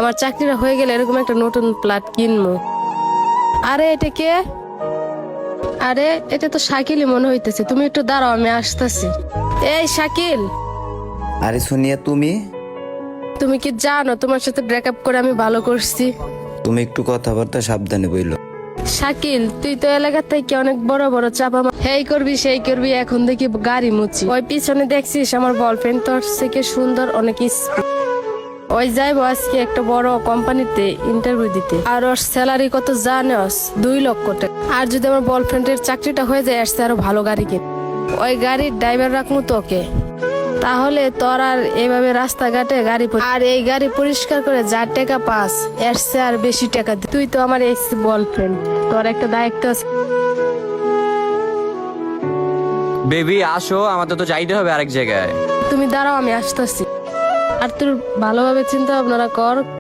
আমার চাকরিটা হয়ে গেলে এরকম একটা নতুন ফ্ল্যাট কিনবো। আরে এটা কে? আরে এটা তো শাকিলই মনে হইতেছে। তুমি একটু দাঁড়াও, আমি আসতেছি। এই শাকিল, আরে সোনিয়া, তুমি তুমি কি জানো তোমার সাথে ব্রেকআপ করে আমি ভালো করছি? তুমি একটু কথাবার্তা সাবধানে বইলো। শাকিল, তুই তো এলাকা থেকে অনেক বড় বড় চাপা হেই করবি সেই করবি, এখন দেখি গাড়ি মুচি। ওই পিছনে দেখছিস আমার বয়ফ্রেন্ড তোর থেকে সুন্দর, অনেক স্পিড। ওই যাইবো আজকে একটা বড় কোম্পানিতে ইন্টারভিউ দিতে, আর ওর স্যালারি কত জানোস? 2 লক্ষ টাকা। আর যদি আমার বয়ফ্রেন্ডের চাকরিটা হয়ে যায়, আসছে আরো ভালো গাড়ি কিন। ওই গাড়ির ড্রাইভার রাখবো তোকে, তাহলে তোর আর এভাবে রাস্তাঘাটে গাড়ি আর এই গাড়ি পরিষ্কার করে যা টাকা পাস, এর চেয়ে আর বেশি টাকা তুই তো আমার এক্স বয়ফ্রেন্ড, তোর একটা দায়িত্ব আছে। বেবি আসো, আমাদের তো যাইতে হবে আরেক জায়গায়। তুমি দাঁড়াও, আমি আসতেছি। আর তোর ভালোভাবে চিন্তা ভাবনা কর।